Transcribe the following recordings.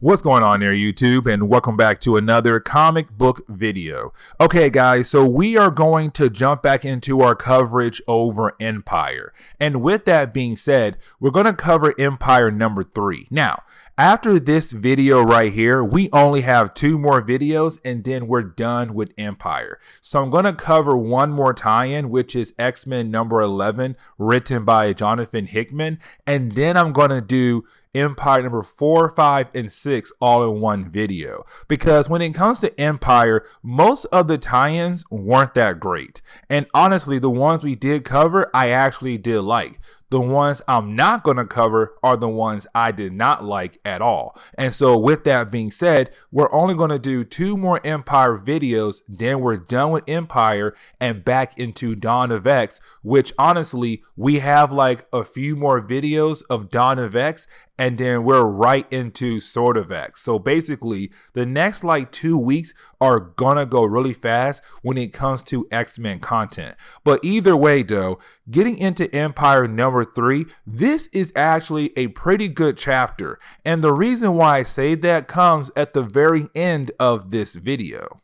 What's going on there, YouTube, and welcome back to another comic book video. Okay, guys, so we are going to jump back into our coverage over Empyre. And with that being said, we're going to cover Empyre number 3. Now, after this video right here, we only have 2 more videos and then we're done with Empyre. So I'm going to cover one more tie-in, which is X-Men number 11, written by Jonathan Hickman. And then I'm going to do Empyre number 4, 5, and 6 all in one video. Because when it comes to Empyre, most of the tie-ins weren't that great. And honestly, the ones we did cover, I actually did like. The ones I'm not going to cover are the ones I did not like at all. And so with that being said, we're only going to do 2 more Empyre videos, then we're done with Empyre and back into Dawn of X, which honestly, we have like a few more videos of Dawn of X and then we're right into Sword of X. So basically, the next like 2 weeks are gonna go really fast when it comes to X-Men content. But either way though, getting into Empyre number 3, this is actually a pretty good chapter. And the reason why I say that comes at the very end of this video.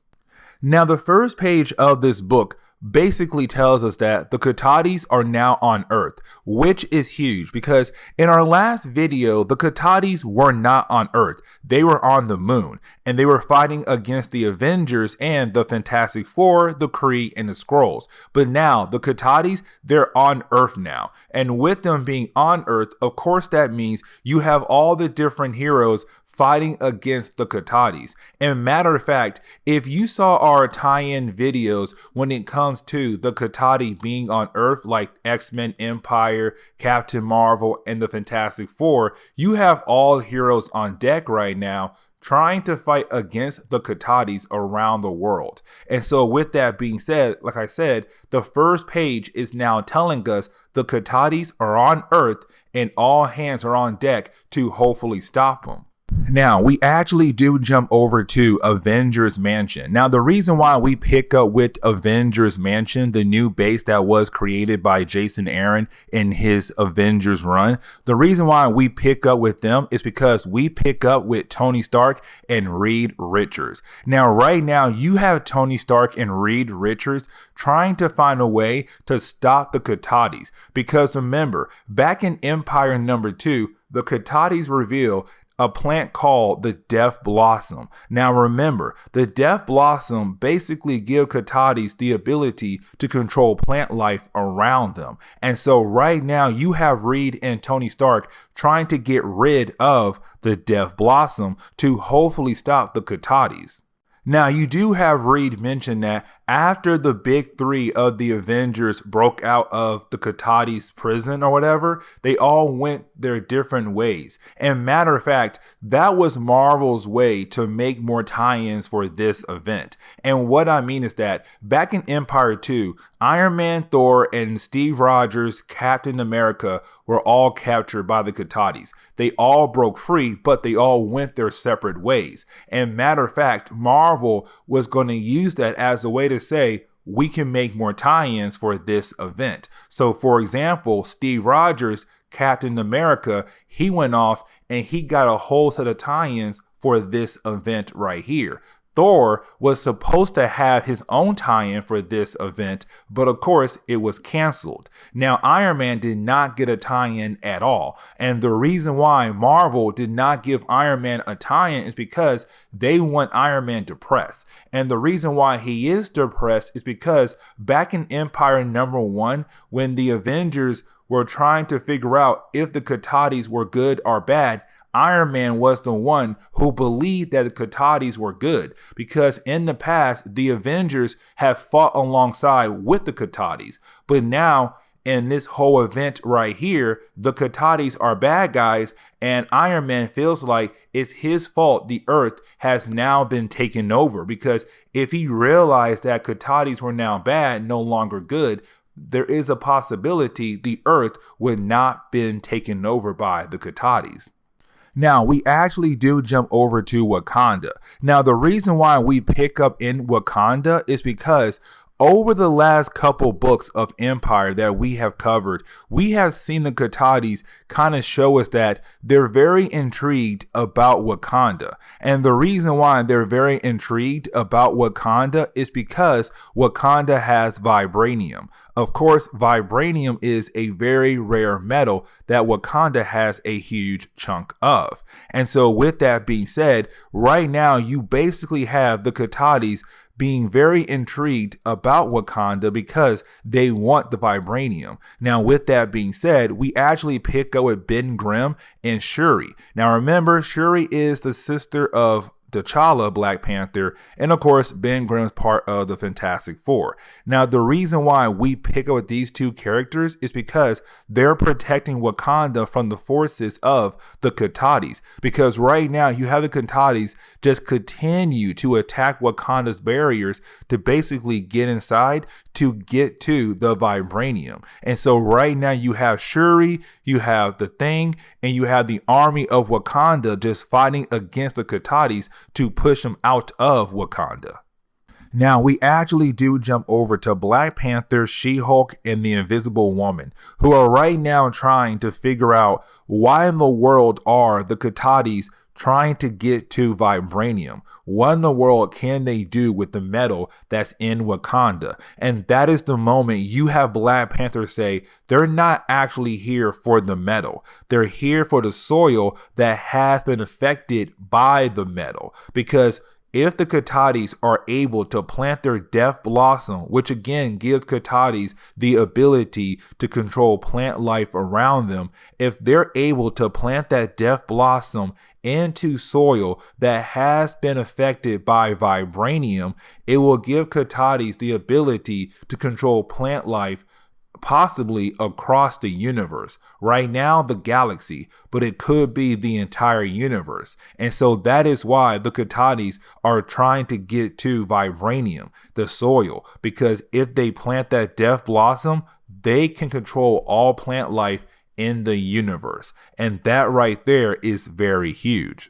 Now, the first page of this book basically tells us that the Catatis are now on Earth, which is huge because in our last video, the Catatis were not on Earth. They were on the moon and they were fighting against the Avengers and the Fantastic Four, the Kree, and the Skrulls. But now the Catatis, they're on Earth now. And with them being on Earth, of course, that means you have all the different heroes fighting against the Catatis. And matter of fact, if you saw our tie-in videos when it comes to the Catati being on Earth, like X-Men, Empyre, Captain Marvel, and the Fantastic Four, you have all heroes on deck right now trying to fight against the Catatis around the world. And so with that being said, like I said, the first page is now telling us the Catatis are on Earth and all hands are on deck to hopefully stop them. Now, we actually do jump over to Avengers Mansion. Now, the reason why we pick up with Avengers Mansion, the new base that was created by Jason Aaron in his Avengers run, the reason why we pick up with them is because we pick up with Tony Stark and Reed Richards. Now, right now, you have Tony Stark and Reed Richards trying to find a way to stop the Catatis. Because remember, back in Empyre number 2, the Catatis reveal a plant called the Death Blossom. Now remember, the Death Blossom basically give Catatis the ability to control plant life around them. And so right now you have Reed and Tony Stark trying to get rid of the Death Blossom to hopefully stop the Catatis. Now, you do have Reed mention that after the big 3 of the Avengers broke out of the Catatis prison or whatever, they all went their different ways. And matter of fact, that was Marvel's way to make more tie-ins for this event. And what I mean is that back in Empyre 2, Iron Man, Thor, and Steve Rogers, Captain America were all captured by the Catatis. They all broke free, but they all went their separate ways. And matter of fact, Marvel was going to use that as a way to say, we can make more tie-ins for this event. So for example, Steve Rogers, Captain America, he went off and he got a whole set of tie-ins for this event right here. Thor was supposed to have his own tie-in for this event, but of course it was canceled. Now Iron Man did not get a tie-in at all, and the reason why Marvel did not give Iron Man a tie-in is because they want Iron Man depressed. And the reason why he is depressed is because back in Empyre number 1, when the Avengers were trying to figure out if the Catatis were good or bad, Iron Man was the one who believed that the Catatis were good because in the past, the Avengers have fought alongside with the Catatis. But now, in this whole event right here, the Catatis are bad guys and Iron Man feels like it's his fault the Earth has now been taken over because if he realized that Catatis were now bad, no longer good, there is a possibility the Earth would not been taken over by the Catatis. Now, we actually do jump over to Wakanda. Now, the reason why we pick up in Wakanda is because over the last couple books of Empyre that we have covered, we have seen the Katahdis kind of show us that they're very intrigued about Wakanda. And the reason why they're very intrigued about Wakanda is because Wakanda has vibranium. Of course, vibranium is a very rare metal that Wakanda has a huge chunk of. And so with that being said, right now you basically have the Katahdis being very intrigued about Wakanda because they want the vibranium. Now, with that being said, we actually pick up with Ben Grimm and Shuri. Now, remember, Shuri is the sister of T'Challa, Black Panther, and of course, Ben Grimm's part of the Fantastic Four. Now, the reason why we pick up with these two characters is because they're protecting Wakanda from the forces of the Katahdis. Because right now, you have the Katahdis just continue to attack Wakanda's barriers to basically get inside to get to the vibranium. And so right now, you have Shuri, you have the Thing, and you have the army of Wakanda just fighting against the Katahdis to push them out of Wakanda. Now, we actually do jump over to Black Panther, She-Hulk, and the Invisible Woman, who are right now trying to figure out why in the world are the Katahdis trying to get to vibranium. What in the world can they do with the metal that's in Wakanda? And that is the moment you have Black Panther say they're not actually here for the metal. They're here for the soil that has been affected by the metal. Because if the Katahdis are able to plant their death blossom, which again gives Katahdis the ability to control plant life around them, if they're able to plant that death blossom into soil that has been affected by vibranium, it will give Katahdis the ability to control plant life possibly across the universe. Right now, the galaxy, but it could be the entire universe. And so that is why the Katahdis are trying to get to vibranium, the soil, because if they plant that death blossom, they can control all plant life in the universe. And that right there is very huge.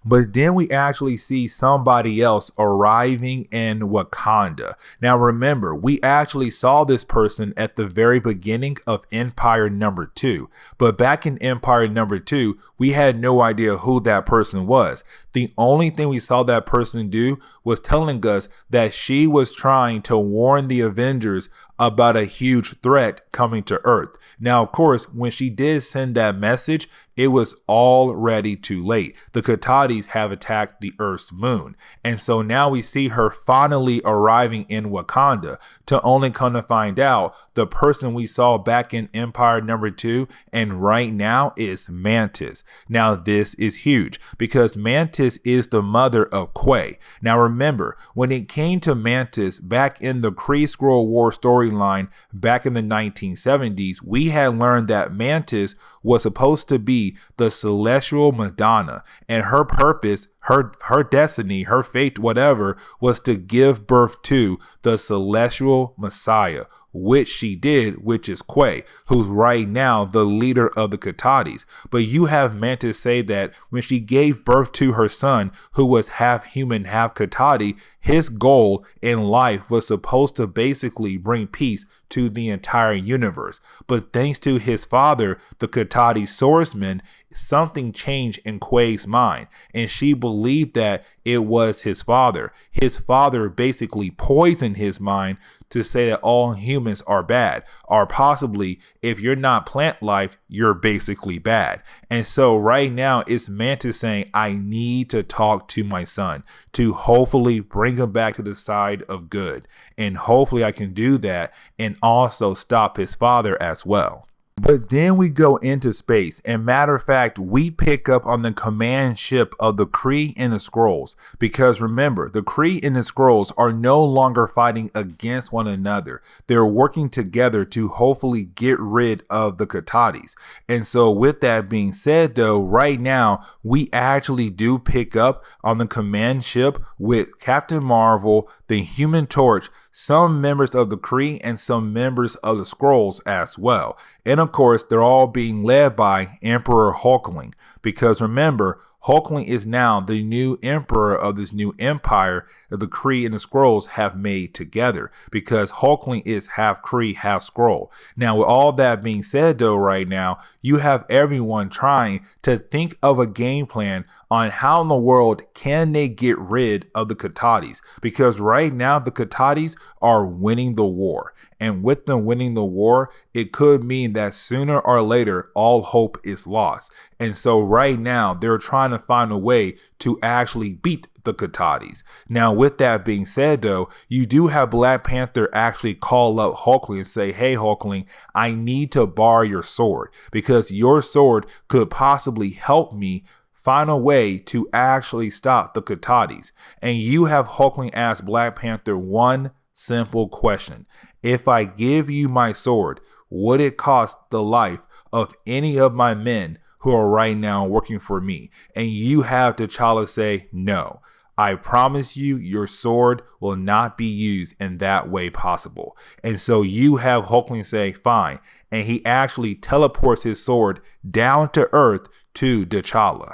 But then we actually see somebody else arriving in Wakanda. Now remember, we actually saw this person at the very beginning of Empyre number 2. But back in Empyre number 2, we had no idea who that person was. The only thing we saw that person do was telling us that she was trying to warn the Avengers about a huge threat coming to Earth. Now, of course, when she did send that message, it was already too late. The Katahdis have attacked the Earth's moon. And so now we see her finally arriving in Wakanda, to only come to find out the person we saw back in Empyre number 2 and right now is Mantis. Now this is huge because Mantis is the mother of Quay. Now remember, when it came to Mantis back in the Kree Skrull War storyline back in the 1970s, we had learned that Mantis was supposed to be the celestial Madonna, and her purpose, her destiny, her fate, whatever, was to give birth to the celestial Messiah, which she did, which is Quay, who's right now the leader of the Katahdis. But you have Mantis say that when she gave birth to her son, who was half human, half Katahdi, his goal in life was supposed to basically bring peace to the entire universe. But thanks to his father, the Katahdi swordsman, something changed in Quay's mind, and she believed that it was his father. His father basically poisoned his mind to say that all humans are bad, or possibly if you're not plant life, you're basically bad. And so right now it's Mantis saying, I need to talk to my son to hopefully bring him back to the side of good. And hopefully I can do that and also stop his father as well. But then we go into space, and matter of fact, we pick up on the command ship of the Kree and the Skrulls, because remember, the Kree and the Skrulls are no longer fighting against one another. They're working together to hopefully get rid of the Katahdis. And so with that being said though, right now, we actually do pick up on the command ship with Captain Marvel, the Human Torch, some members of the Kree, and some members of the Skrulls as well. And of course, they're all being led by Emperor Hulkling, because remember, Hulkling is now the new emperor of this new empire that the Kree and the Skrulls have made together, because Hulkling is half Kree, half Skrull. Now, with all that being said, though, right now, you have everyone trying to think of a game plan on how in the world can they get rid of the Katahdis, because right now the Katahdis are winning the war. And with them winning the war, it could mean that sooner or later, all hope is lost. And so right now, they're trying to find a way to actually beat the Katahdis. Now, with that being said, though, you do have Black Panther actually call up Hulkling and say, hey, Hulkling, I need to borrow your sword, because your sword could possibly help me find a way to actually stop the Katahdis. And you have Hulkling ask Black Panther one simple question. If I give you my sword, would it cost the life of any of my men who are right now working for me? And you have T'Challa say, no. I promise you, your sword will not be used in that way possible. And so you have Hulkling say, fine. And he actually teleports his sword down to Earth to T'Challa.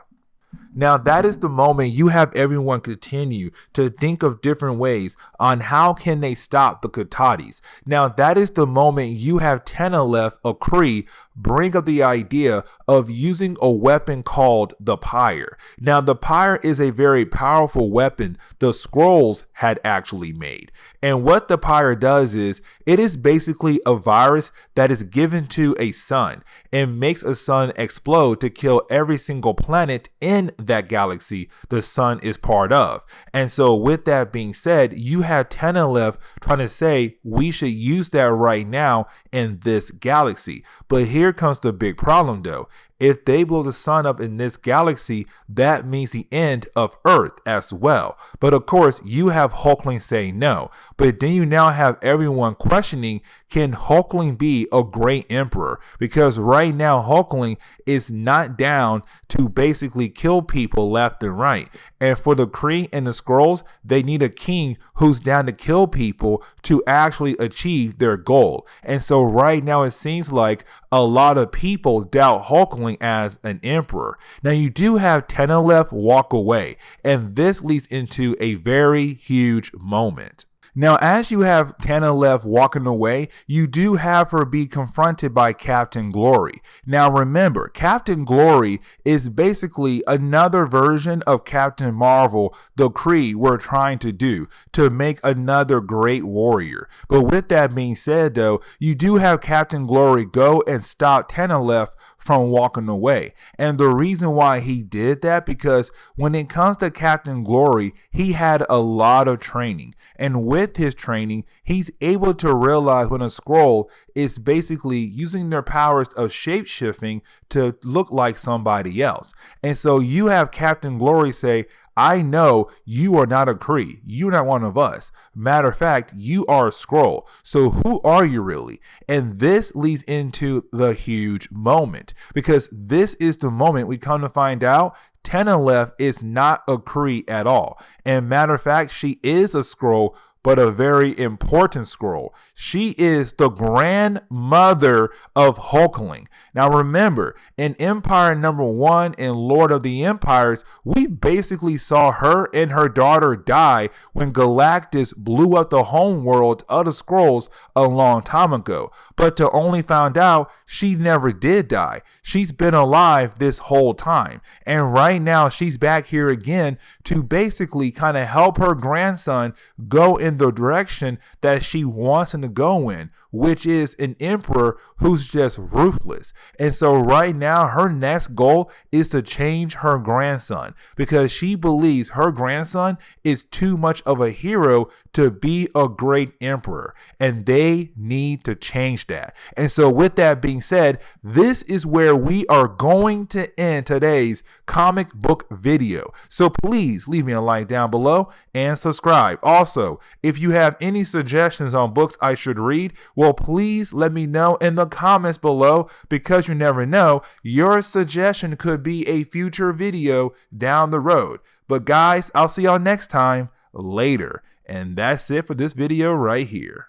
Now, that is the moment you have everyone continue to think of different ways on how can they stop the Katahdis. Now, that is the moment you have Tenelef, a Kree, bring up the idea of using a weapon called the Empyre. Now, the Empyre is a very powerful weapon the Skrulls had actually made. And what the Empyre does is, it is basically a virus that is given to a sun and makes a sun explode to kill every single planet in that galaxy the sun is part of. And so with that being said, you have Tenelef trying to say we should use that right now in this galaxy. But here comes the big problem, though. If they blow the sun up in this galaxy, that means the end of Earth as well. But of course, you have Hulkling say no. But then you now have everyone questioning, can Hulkling be a great emperor? Because right now, Hulkling is not down to basically kill people left and right. And for the Kree and the Skrulls, they need a king who's down to kill people to actually achieve their goal. And so right now, it seems like a lot of people doubt Hulkling as an emperor. Now, you do have Tenelef walk away, and this leads into a very huge moment. Now, as you have Tenelef walking away, you do have her be confronted by Captain Glory. Now, remember, Captain Glory is basically another version of Captain Marvel the Kree were trying to do to make another great warrior. But with that being said, though, you do have Captain Glory go and stop Tenelef from walking away. And the reason why he did that, because when it comes to Captain Glory, he had a lot of training. And with his training, he's able to realize when a Skrull is basically using their powers of shape-shifting to look like somebody else. And so you have Captain Glory say, I know you are not a Kree. You're not one of us. Matter of fact, you are a Skrull. So who are you really? And this leads into the huge moment, because this is the moment we come to find out Tenelef is not a Kree at all. And matter of fact, she is a Skrull, but a very important Skrull. She is the grandmother of Hulkling. Now remember, in Empyre #1 and Lord of the Empires, we basically saw her and her daughter die when Galactus blew up the homeworld of the Skrulls a long time ago. But to only find out she never did die. She's been alive this whole time. And right now she's back here again to basically kind of help her grandson go in the direction that she wants him to go in, which is an emperor who's just ruthless. And so right now her next goal is to change her grandson, because she believes her grandson is too much of a hero to be a great emperor, and they need to change that. And so with that being said, this is where we are going to end today's comic book video. So please leave me a like down below and subscribe. Also, if you have any suggestions on books I should read, well, please let me know in the comments below, because you never know, your suggestion could be a future video down the road. But guys, I'll see y'all next time. Later. And that's it for this video right here.